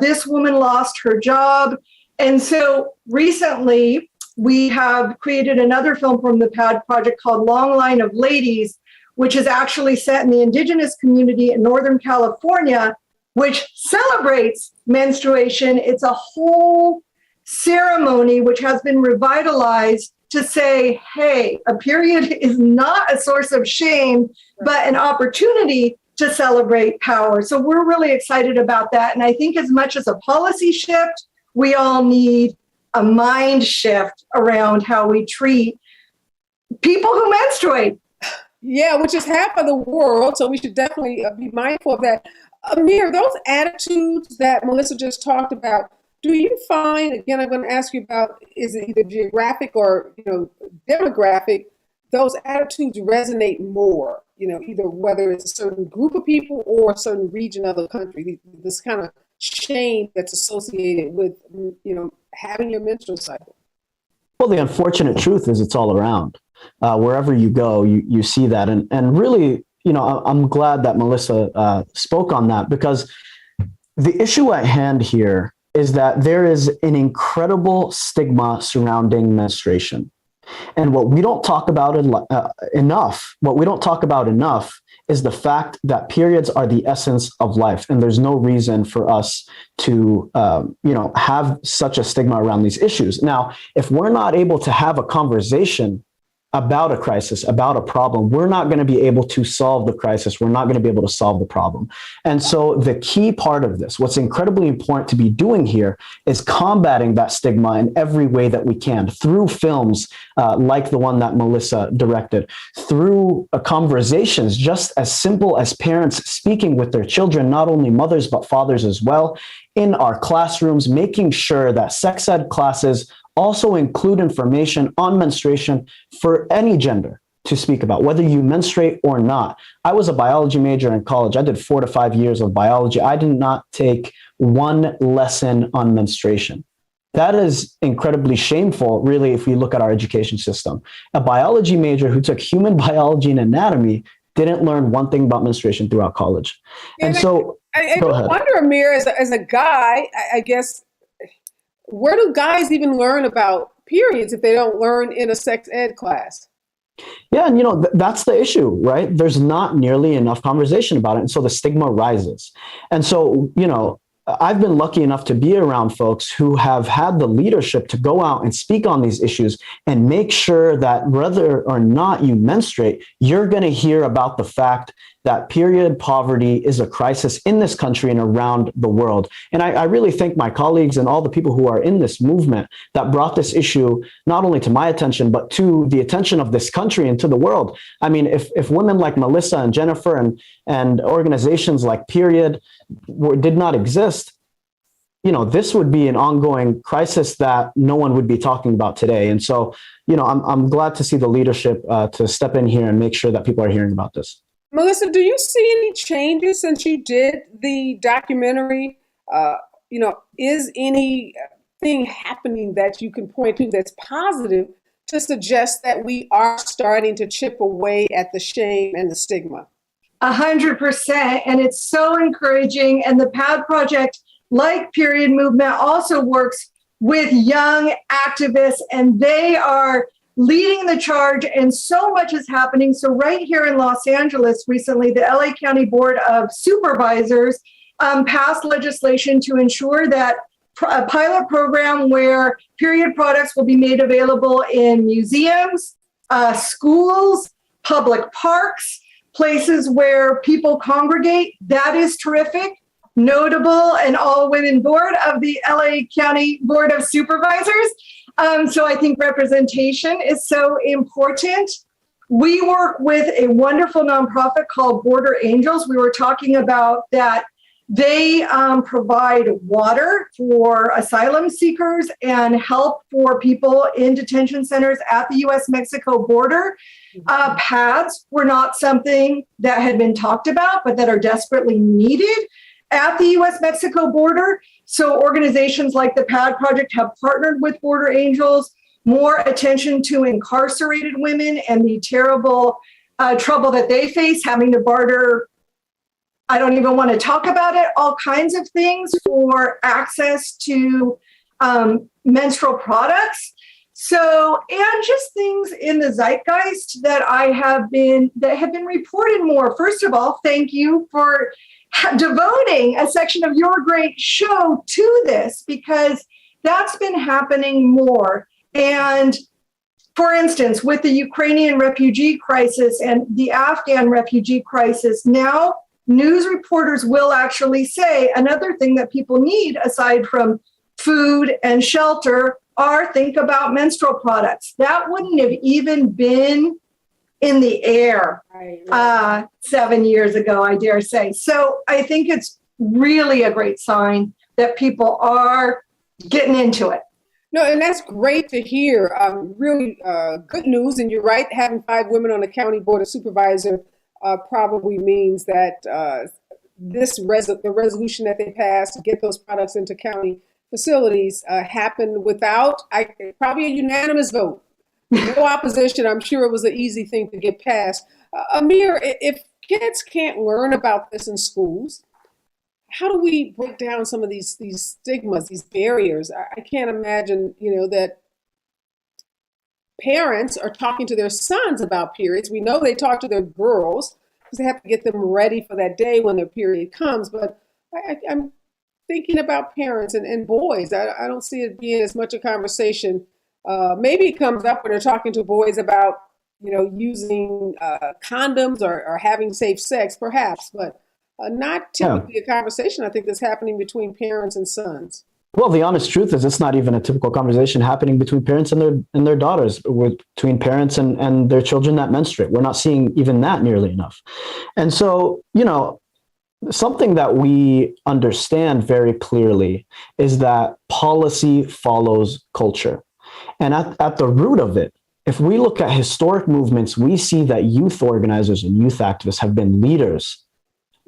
[SPEAKER 5] This woman lost her job. And so recently we have created another film from the PAD project called Long Line of Ladies, which is actually set in the indigenous community in Northern California, which celebrates menstruation. It's a whole ceremony which has been revitalized to say, hey, a period is not a source of shame, but an opportunity to celebrate power. So we're really excited about that. And I think as much as a policy shift, we all need a mind shift around how we treat people who menstruate.
[SPEAKER 1] Yeah, which is half of the world. So we should definitely be mindful of that. Amir, those attitudes that Melissa just talked about, do you find, again, I'm going to ask you about, is it either geographic or, demographic, those attitudes resonate more, either whether it's a certain group of people or a certain region of the country, this kind of shame that's associated with, having your menstrual cycle?
[SPEAKER 4] Well, the unfortunate truth is it's all around. Wherever you go, you see that. And really, I'm glad that Melissa spoke on that, because the issue at hand here is that there is an incredible stigma surrounding menstruation. And what we don't talk about enough is the fact that periods are the essence of life. And there's no reason for us to, have such a stigma around these issues. Now, if we're not able to have a conversation about a crisis, about a problem, we're not going to be able to solve the crisis. We're not going to be able to solve the problem. And so the key part of this, what's incredibly important to be doing here, is combating that stigma in every way that we can, through films like the one that Melissa directed, through conversations just as simple as parents speaking with their children, not only mothers, but fathers as well, in our classrooms, making sure that sex ed classes also include information on menstruation for any gender to speak about, whether you menstruate or not. I was a biology major in college. I did 4 to 5 years of biology. I did not take one lesson on menstruation. That is incredibly shameful, really, if we look at our education system. A biology major who took human biology and anatomy didn't learn one thing about menstruation throughout college. And so,
[SPEAKER 1] I wonder, Amir, as a guy, I guess, where do guys even learn about periods if they don't learn in a sex ed class?
[SPEAKER 4] Yeah, and that's the issue, right? There's not nearly enough conversation about it. And so the stigma rises. And so, I've been lucky enough to be around folks who have had the leadership to go out and speak on these issues and make sure that whether or not you menstruate, you're going to hear about the fact that period poverty is a crisis in this country and around the world. And I really thank my colleagues and all the people who are in this movement that brought this issue not only to my attention, but to the attention of this country and to the world. I mean, if women like Melissa and Jennifer and organizations like Period did not exist, this would be an ongoing crisis that no one would be talking about today. And so, I'm glad to see the leadership to step in here and make sure that people are hearing about this.
[SPEAKER 1] Melissa, do you see any changes since you did the documentary? Is anything happening that you can point to that's positive to suggest that we are starting to chip away at the shame and the stigma?
[SPEAKER 5] 100%. And it's so encouraging. And the PAD Project, like Period Movement, also works with young activists, and they are leading the charge, and so much is happening. So right here in Los Angeles recently, the LA County Board of Supervisors passed legislation to ensure that a pilot program where period products will be made available in museums, schools, public parks, places where people congregate. That is terrific. Notable and all-women board of the LA County Board of Supervisors. So I think representation is so important. We work with a wonderful nonprofit called Border Angels. We were talking about that. They provide water for asylum seekers and help for people in detention centers at the U.S.-Mexico border. PADs were not something that had been talked about, but that are desperately needed at the U.S.-Mexico border. So organizations like the PAD Project have partnered with Border Angels, more attention to incarcerated women and the terrible trouble that they face having to barter. I don't even want to talk about it, all kinds of things for access to menstrual products. So, and just things in the zeitgeist that have been reported more. First of all, thank you for devoting a section of your great show to this, because that's been happening more. And for instance, with the Ukrainian refugee crisis and the Afghan refugee crisis, now news reporters will actually say another thing that people need aside from food and shelter are think about menstrual products. That wouldn't have even been in the air 7 years ago, I dare say. So I think it's really a great sign that people are getting into it.
[SPEAKER 1] No, and that's great to hear. Really good news. And you're right, having 5 women on the county board of supervisor probably means that the resolution that they passed to get those products into county facilities happened without probably a unanimous vote. No opposition. I'm sure it was an easy thing to get passed. Amir, if kids can't learn about this in schools, how do we break down some of these stigmas, these barriers? I can't imagine, that parents are talking to their sons about periods. We know they talk to their girls because they have to get them ready for that day when their period comes. But I'm thinking about parents and boys. I don't see it being as much a conversation. Maybe it comes up when they're talking to boys about, using condoms or having safe sex, perhaps, but not typically a conversation I think that's happening between parents and sons.
[SPEAKER 4] Well, the honest truth is it's not even a typical conversation happening between parents and their daughters, between parents and their children that menstruate. We're not seeing even that nearly enough. And so, something that we understand very clearly is that policy follows culture. And at the root of it, if we look at historic movements, we see that youth organizers and youth activists have been leaders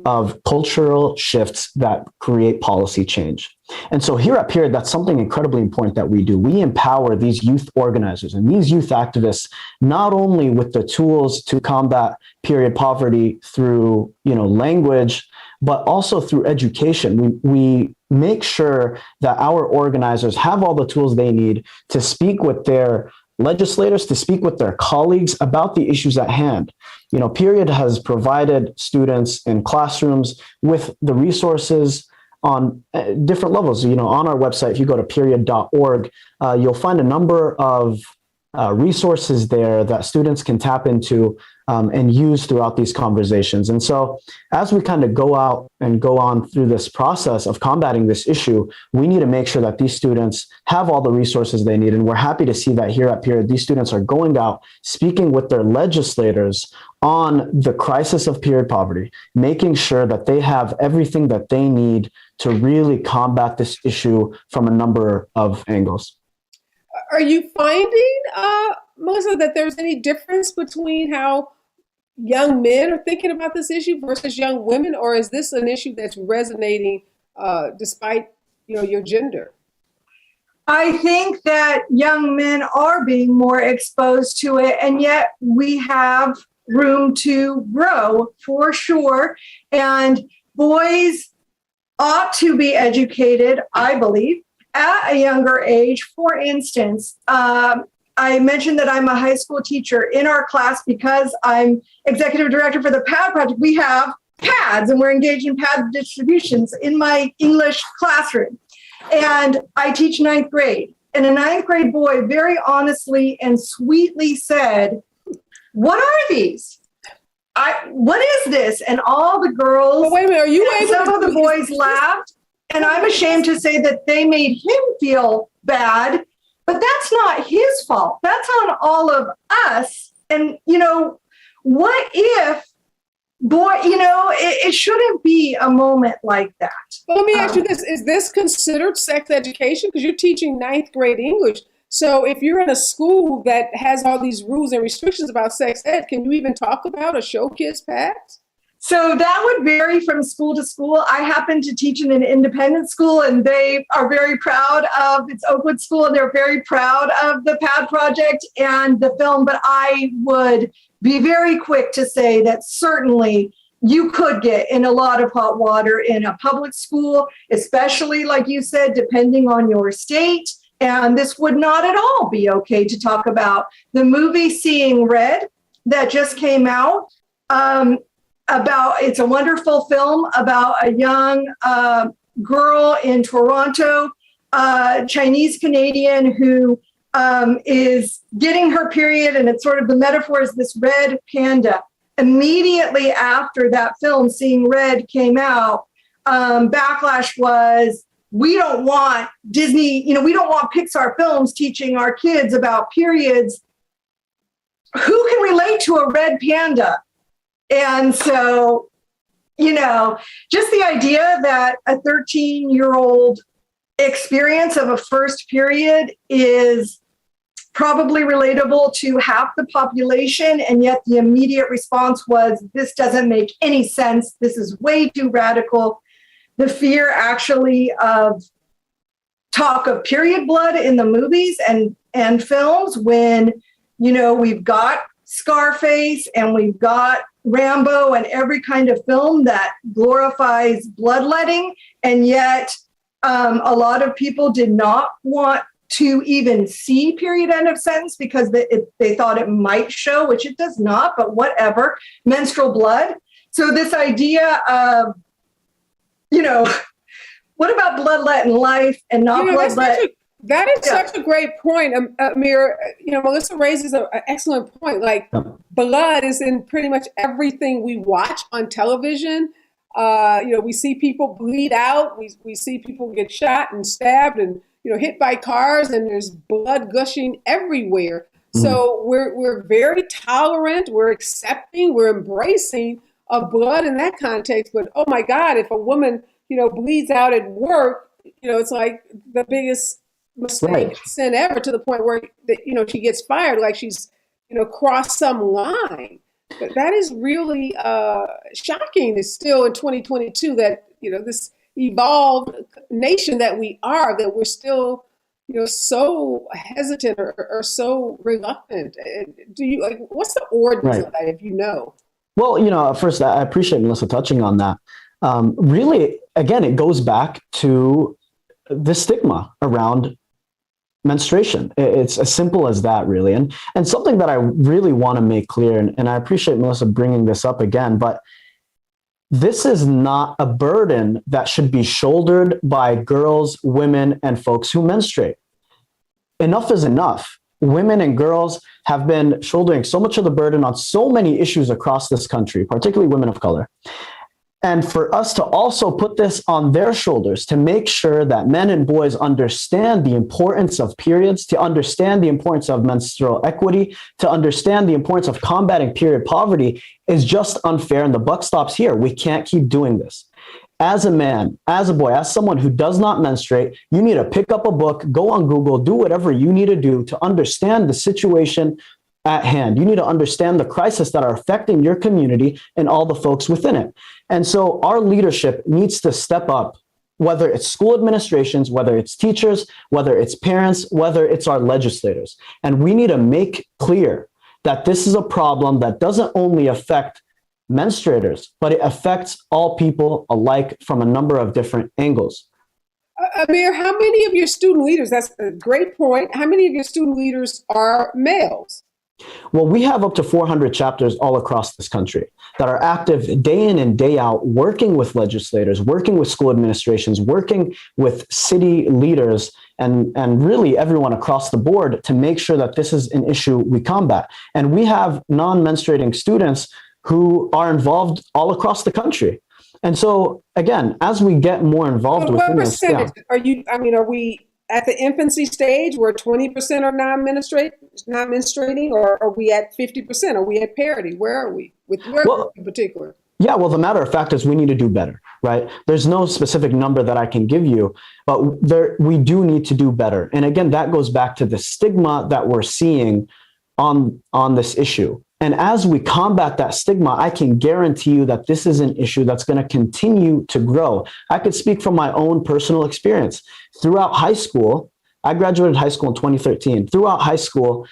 [SPEAKER 4] of cultural shifts that create policy change. And so here at Period, that's something incredibly important that we do. We empower these youth organizers and these youth activists, not only with the tools to combat period poverty through, language, but also through education. We make sure that our organizers have all the tools they need to speak with their legislators, to speak with their colleagues about the issues at hand. Period has provided students in classrooms with the resources on different levels. On our website, if you go to period.org, you'll find a number of resources there that students can tap into and use throughout these conversations. And so as we kind of go out and go on through this process of combating this issue, we need to make sure that these students have all the resources they need. And we're happy to see that here at Period, these students are going out, speaking with their legislators on the crisis of period poverty, making sure that they have everything that they need to really combat this issue from a number of angles.
[SPEAKER 1] Are you finding, Melissa, that there's any difference between how young men are thinking about this issue versus young women, or is this an issue that's resonating despite your gender?
[SPEAKER 5] I think that young men are being more exposed to it, and yet we have room to grow for sure. And boys ought to be educated, I believe, at a younger age. For instance, I mentioned that I'm a high school teacher. In our class, because I'm executive director for the PAD project, we have pads and we're engaged in pad distributions in my English classroom. And I teach ninth grade. And a ninth grade boy very honestly and sweetly said, "What are these? What is this?" And all the girls,
[SPEAKER 1] well, wait a minute, are you able
[SPEAKER 5] some of the boys laughed. And I'm ashamed to say that they made him feel bad, but that's not his fault. That's on all of us. And, what if, boy, it shouldn't be a moment like that.
[SPEAKER 1] Well, let me ask you this. Is this considered sex education? Because you're teaching ninth grade English. So if you're in a school that has all these rules and restrictions about sex ed, can you even talk about or show kids pads?
[SPEAKER 5] So that would vary from school to school. I happen to teach in an independent school, and they are very proud of it's Oakwood School, and they're very proud of the PAD project and the film. But I would be very quick to say that certainly you could get in a lot of hot water in a public school, especially, like you said, depending on your state. And this would not at all be okay to talk about. The movie Seeing Red that just came out, it's a wonderful film about a young girl in Toronto, Chinese Canadian, who is getting her period, and it's sort of the metaphor is this red panda. Immediately after that film, Seeing Red, came out, backlash was, we don't want Disney, we don't want Pixar films teaching our kids about periods. Who can relate to a red panda? And so, just the idea that a 13-year-old experience of a first period is probably relatable to half the population, and yet the immediate response was, this doesn't make any sense. This is way too radical. The fear actually of talk of period blood in the movies and films when, we've got Scarface and we've got Rambo and every kind of film that glorifies bloodletting, and yet a lot of people did not want to even see period end of sentence because they thought it might show, which it does not, but whatever, menstrual blood. So this idea of, what about bloodlet in life and not bloodlet?
[SPEAKER 1] That is such a great point, Amir. Melissa raises an excellent point. Like, blood is in pretty much everything we watch on television. We see people bleed out. We see people get shot and stabbed and hit by cars, and there's blood gushing everywhere. So we're very tolerant. We're accepting. We're embracing of blood in that context. But oh my God, if a woman bleeds out at work, it's like the biggest mistake, sin ever, to the point where she gets fired, like she's crossed some line. But that is really shocking. It's still in 2022 that this evolved nation that we are, that we're still so hesitant or so reluctant. Do you what's the origin of that, if you know?
[SPEAKER 4] Well, first, I appreciate Melissa touching on that. Really, again, it goes back to the stigma around menstruation. It's as simple as that, really. And something that I really want to make clear, and I appreciate Melissa bringing this up again, but this is not a burden that should be shouldered by girls, women, and folks who menstruate. Enough is enough. women and girls have been shouldering so much of the burden on so many issues across this country, particularly women of color. And for us to also put this on their shoulders to make sure that men and boys understand the importance of periods, to understand the importance of menstrual equity, to understand the importance of combating period poverty is just unfair. And the buck stops here. We can't keep doing this. As a man, as a boy, as someone who does not menstruate, you need to pick up a book, go on Google, do whatever you need to do to understand the situation at hand. You need to understand the crisis that are affecting your community and all the folks within it. And so our leadership needs to step up, whether it's school administrations, whether it's teachers, whether it's parents, whether it's our legislators. And we need to make clear that this is a problem that doesn't only affect menstruators, but it affects all people alike from a number of different angles.
[SPEAKER 1] Amir, how many of your student leaders, that's a great point, how many of your student leaders are males?
[SPEAKER 4] Well, we have up to 400 chapters all across this country that are active day in and day out, working with legislators, working with school administrations, working with city leaders, and really everyone across the board to make sure that this is an issue we combat. And we have non-menstruating students who are involved all across the country. And so, again, as we get more involved with
[SPEAKER 1] what percentage are you? I mean, are we at the infancy stage where 20% are non-menstruating, or are we at 50%? Are we at parity? Where are we with women in particular?
[SPEAKER 4] Yeah, well, the matter of fact is we need to do better, right? There's no specific number that I can give you, but we do need to do better. And again, that goes back to the stigma that we're seeing on this issue. And as we combat that stigma, I can guarantee you that this is an issue that's going to continue to grow. I could speak from my own personal experience. Throughout high school, I graduated high school in 2013. Throughout high school,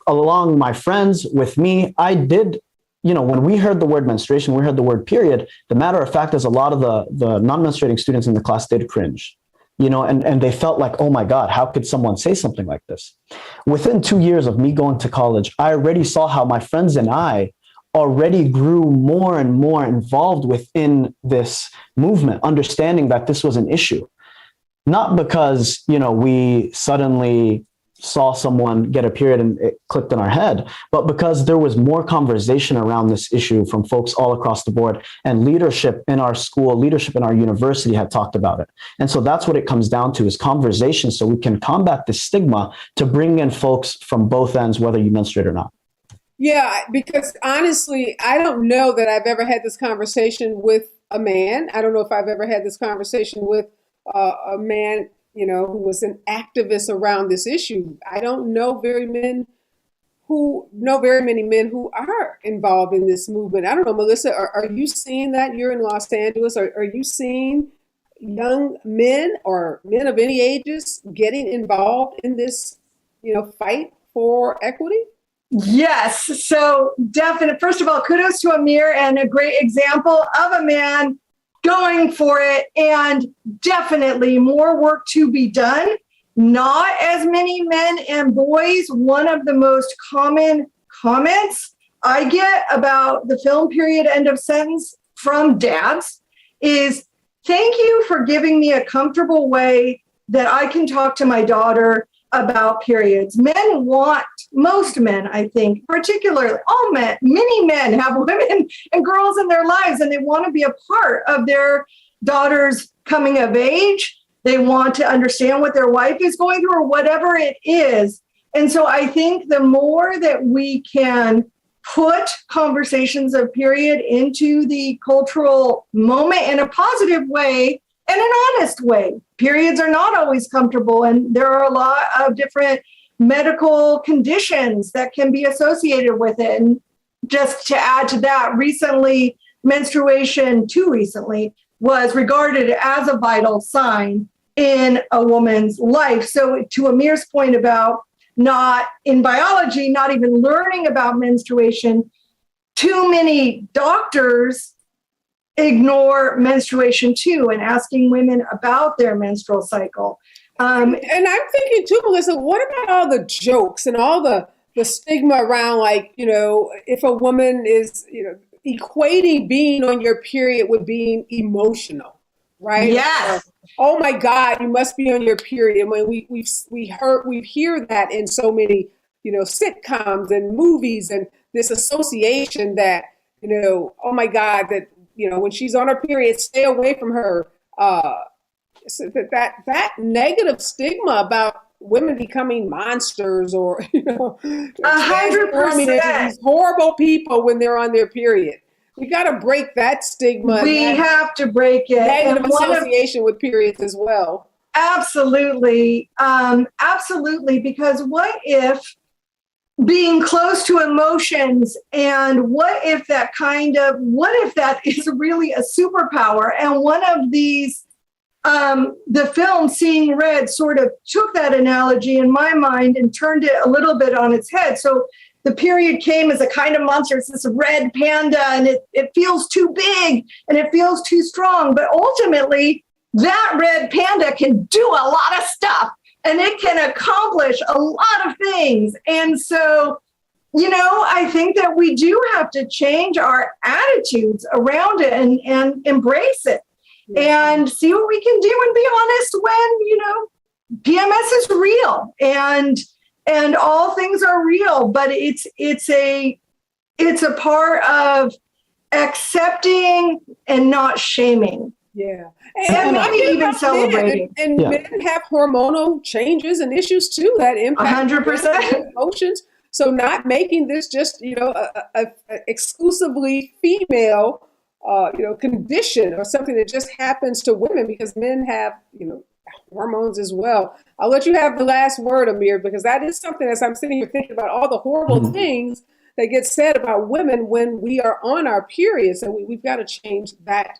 [SPEAKER 4] along my friends, with me, I did, when we heard the word menstruation, we heard the word period, the matter of fact is a lot of the non-menstruating students in the class did cringe. And they felt like, oh my God, how could someone say something like this? Within 2 years of me going to college, I already saw how my friends and I already grew more and more involved within this movement, understanding that this was an issue. Not because, we suddenly saw someone get a period and it clicked in our head, but because there was more conversation around this issue from folks all across the board, and leadership in our school, leadership in our university had talked about it. And so that's what it comes down to, is conversation, so we can combat this stigma to bring in folks from both ends, whether you menstruate or not.
[SPEAKER 1] Yeah, because honestly, I don't know that I've ever had this conversation with a man. I don't know if I've ever had this conversation with a man who was an activist around this issue. I don't know very many men who are involved in this movement. I don't know, Melissa, are you seeing that? You're in Los Angeles. Are you seeing young men or men of any ages getting involved in this, fight for equity?
[SPEAKER 5] Yes. So definitely, first of all, kudos to Amir, and a great example of a man going for it, and definitely more work to be done. Not as many men and boys. One of the most common comments I get about the film period end of sentence from dads is, thank you for giving me a comfortable way that I can talk to my daughter about periods. Most men, I think, particularly all men, many men have women and girls in their lives, and they want to be a part of their daughter's coming of age. They want to understand what their wife is going through or whatever it is. And so I think the more that we can put conversations of period into the cultural moment in a positive way and an honest way. Periods are not always comfortable, and there are a lot of different medical conditions that can be associated with it. And just to add to that, menstruation was regarded as a vital sign in a woman's life. So to Amir's point about not in biology, not even learning about menstruation, too many doctors ignore menstruation too, and asking women about their menstrual cycle.
[SPEAKER 1] And I'm thinking too, Melissa, what about all the jokes and all the stigma around, like, if a woman is, equating being on your period with being emotional, right?
[SPEAKER 5] Yes.
[SPEAKER 1] Oh my God, you must be on your period. And when we hear that in so many, sitcoms and movies, and this association that, oh my God, that, when she's on her period, stay away from her. So that negative stigma about women becoming monsters, or, transforming into
[SPEAKER 5] 100%.
[SPEAKER 1] these horrible people when they're on their period. We got to break that stigma,
[SPEAKER 5] We
[SPEAKER 1] and that
[SPEAKER 5] have to break it.
[SPEAKER 1] negative
[SPEAKER 5] And one of
[SPEAKER 1] association with periods as well.
[SPEAKER 5] Absolutely. Absolutely. Because what if being close to emotions, and what if that is really a superpower? And one of these, the film Seeing Red sort of took that analogy in my mind and turned it a little bit on its head. So the period came as a kind of monster. It's this red panda, and it feels too big and it feels too strong. But ultimately, that red panda can do a lot of stuff, and it can accomplish a lot of things. And so, I think that we do have to change our attitudes around it and embrace it, and see what we can do, and be honest when, PMS is real, and all things are real, but it's a part of accepting and not shaming.
[SPEAKER 1] Yeah.
[SPEAKER 5] And maybe even celebrating.
[SPEAKER 1] And men have hormonal changes and issues too that impact
[SPEAKER 5] 100%.
[SPEAKER 1] emotions. So not making this just, a exclusively female, condition, or something that just happens to women, because men have, hormones as well. I'll let you have the last word, Amir, because that is something, as I'm sitting here thinking about all the horrible things that get said about women when we are on our periods. So we've got to change that,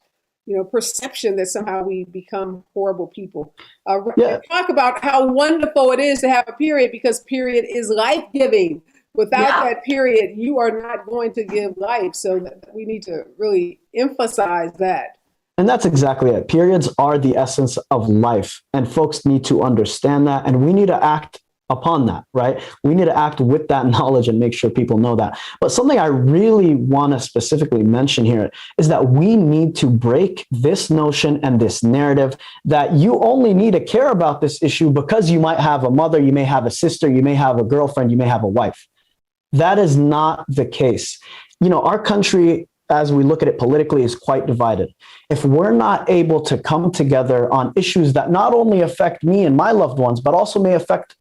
[SPEAKER 1] perception that somehow we become horrible people. Talk about how wonderful it is to have a period, because period is life-giving. Without that period, you are not going to give life. So we need to really emphasize that.
[SPEAKER 4] And that's exactly it. Periods are the essence of life, and folks need to understand that, and we need to act upon that, right? We need to act with that knowledge and make sure people know that. But something I really want to specifically mention here is that we need to break this notion and this narrative that you only need to care about this issue because you might have a mother, you may have a sister, you may have a girlfriend, you may have a wife. That is not the case. Our country, as we look at it politically, is quite divided. If we're not able to come together on issues that not only affect me and my loved ones, but also may affect,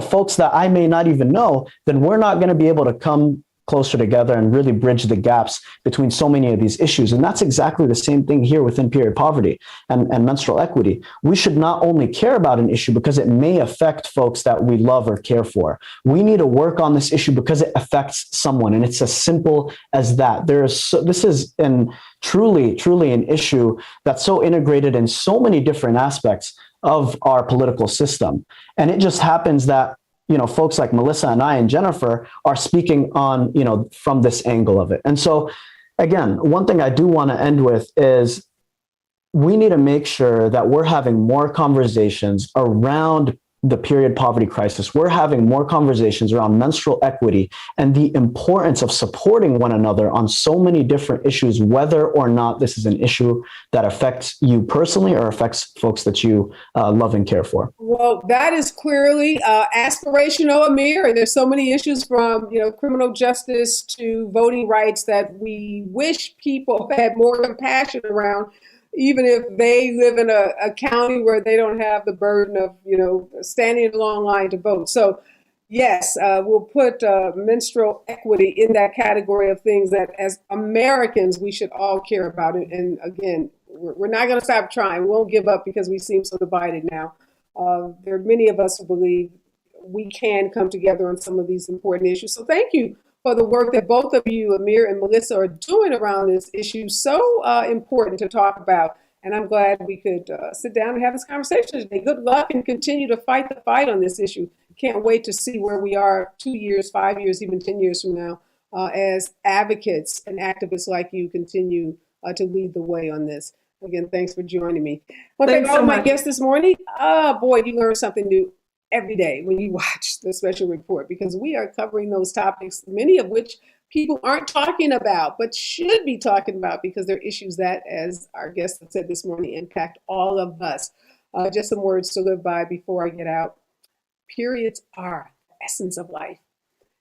[SPEAKER 4] folks that I may not even know, then we're not going to be able to come closer together and really bridge the gaps between so many of these issues. And that's exactly the same thing here within period poverty and menstrual equity. We should not only care about an issue because it may affect folks that we love or care for. We need to work on this issue because it affects someone. And it's as simple as that. This is truly an issue that's so integrated in so many different aspects of our political system. And it just happens that folks like Melissa and I and Jennifer are speaking on, from this angle of it. And so, again, one thing I do want to end with is we need to make sure that we're having more conversations around the period poverty crisis. We're having more conversations around menstrual equity and the importance of supporting one another on so many different issues, whether or not this is an issue that affects you personally or affects folks that you love and care for.
[SPEAKER 1] Well, that is clearly aspirational, Amir. There's so many issues from, criminal justice to voting rights that we wish people had more compassion around, even if they live in a county where they don't have the burden of, standing in a long line to vote. So, yes, we'll put menstrual equity in that category of things that as Americans, we should all care about it. And again, we're not going to stop trying. We won't give up because we seem so divided now. There are many of us who believe we can come together on some of these important issues. So thank you for the work that both of you, Amir and Melissa, are doing around this issue. So important to talk about. And I'm glad we could sit down and have this conversation today. Good luck, and continue to fight the fight on this issue. Can't wait to see where we are 2 years, 5 years, even 10 years from now, as advocates and activists like you continue to lead the way on this. Again, thanks for joining me. Well, thank all my guests this morning. Boy, you learn something new every day when you watch the special report, because we are covering those topics, many of which people aren't talking about, but should be talking about, because they're issues that, as our guest said this morning, impact all of us. Just some words to live by before I get out. Periods are the essence of life.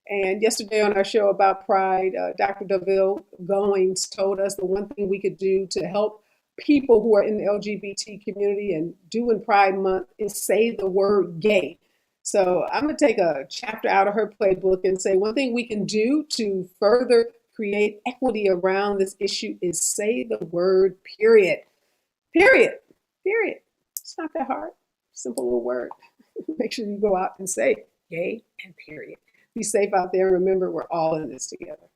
[SPEAKER 1] And yesterday on our show about pride, Dr. Deville Goings told us the one thing we could do to help people who are in the LGBT community and doing Pride Month is say the word gay. So I'm going to take a chapter out of her playbook and say one thing we can do to further create equity around this issue is say the word period. Period. Period. It's not that hard. Simple little word. Make sure you go out and say gay and period. Be safe out there. Remember, we're all in this together.